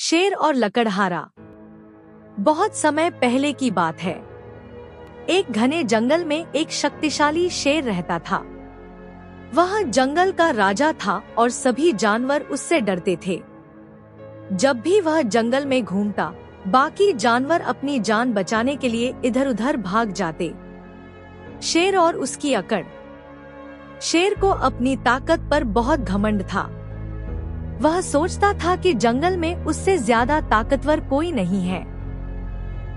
शेर और लकड़हारा। बहुत समय पहले की बात है। एक घने जंगल में एक शक्तिशाली शेर रहता था। वह जंगल का राजा था और सभी जानवर उससे डरते थे। जब भी वह जंगल में घूमता, बाकी जानवर अपनी जान बचाने के लिए इधर उधर भाग जाते। शेर और उसकी अकड़। शेर को अपनी ताकत पर बहुत घमंड था। वह सोचता था कि जंगल में उससे ज्यादा ताकतवर कोई नहीं है।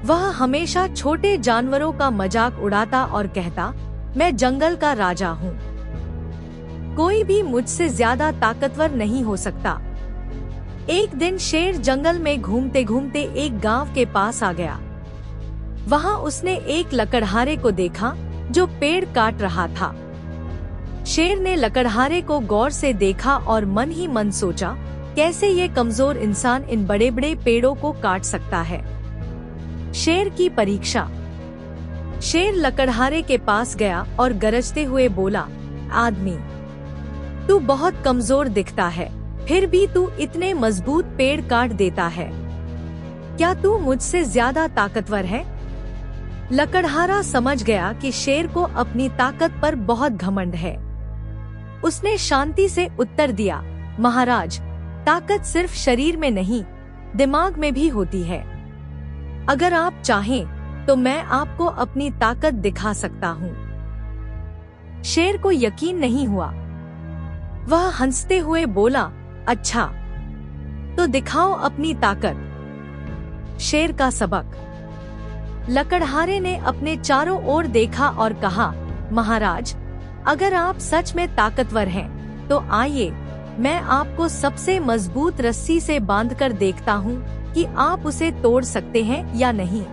वह हमेशा छोटे जानवरों का मजाक उड़ाता और कहता, मैं जंगल का राजा हूँ, कोई भी मुझसे ज्यादा ताकतवर नहीं हो सकता। एक दिन शेर जंगल में घूमते घूमते एक गांव के पास आ गया। वहां उसने एक लकड़हारे को देखा जो पेड़ काट रहा था। शेर ने लकड़हारे को गौर से देखा और मन ही मन सोचा, कैसे ये कमजोर इंसान इन बड़े बड़े पेड़ों को काट सकता है। शेर की परीक्षा। शेर लकड़हारे के पास गया और गरजते हुए बोला, आदमी, तू बहुत कमजोर दिखता है, फिर भी तू इतने मजबूत पेड़ काट देता है। क्या तू मुझसे ज्यादा ताकतवर है? लकड़हारा समझ गया कि शेर को अपनी ताकत पर बहुत घमंड है। उसने शांति से उत्तर दिया, महाराज, ताकत सिर्फ शरीर में नहीं, दिमाग में भी होती है। अगर आप चाहें तो मैं आपको अपनी ताकत दिखा सकता हूँ। शेर को यकीन नहीं हुआ। वह हंसते हुए बोला, अच्छा, तो दिखाओ अपनी ताकत। शेर का सबक। लकड़हारे ने अपने चारों ओर देखा और कहा, महाराज, अगर आप सच में ताकतवर हैं, तो आइए, मैं आपको सबसे मजबूत रस्सी से बांधकर देखता हूँ कि आप उसे तोड़ सकते हैं या नहीं।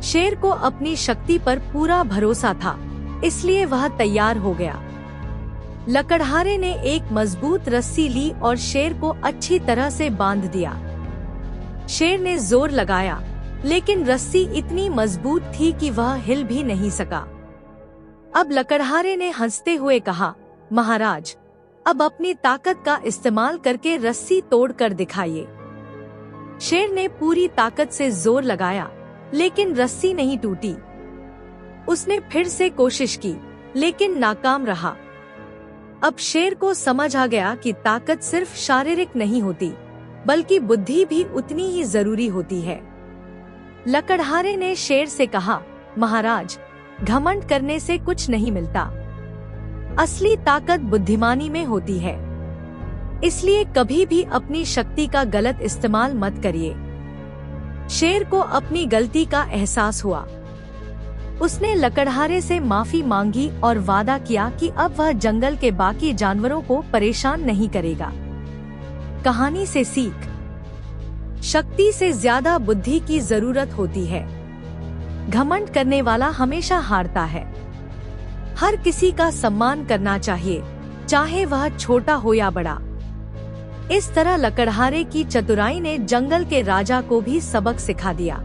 शेर को अपनी शक्ति पर पूरा भरोसा था, इसलिए वह तैयार हो गया। लकड़हारे ने एक मजबूत रस्सी ली और शेर को अच्छी तरह से बांध दिया। शेर ने जोर लगाया, लेकिन रस्सी इतनी मजबूत थी कि वह हिल भी नहीं सका। अब लकड़हारे ने हंसते हुए कहा, महाराज, अब अपनी ताकत का इस्तेमाल करके रस्सी तोड़ कर दिखाइए। शेर ने पूरी ताकत से जोर लगाया, लेकिन रस्सी नहीं टूटी। उसने फिर से कोशिश की, लेकिन नाकाम रहा। अब शेर को समझ आ गया कि ताकत सिर्फ शारीरिक नहीं होती, बल्कि बुद्धि भी उतनी ही जरूरी होती है। लकड़हारे ने शेर से कहा, महाराज, घमंड करने से कुछ नहीं मिलता। असली ताकत बुद्धिमानी में होती है। इसलिए कभी भी अपनी शक्ति का गलत इस्तेमाल मत करिए। शेर को अपनी गलती का एहसास हुआ। उसने लकड़हारे से माफी मांगी और वादा किया कि अब वह जंगल के बाकी जानवरों को परेशान नहीं करेगा। कहानी से सीख। शक्ति से ज्यादा बुद्धि की जरूरत होती है। घमंड करने वाला हमेशा हारता है। हर किसी का सम्मान करना चाहिए, चाहे वह छोटा हो या बड़ा। इस तरह लकड़हारे की चतुराई ने जंगल के राजा को भी सबक सिखा दिया।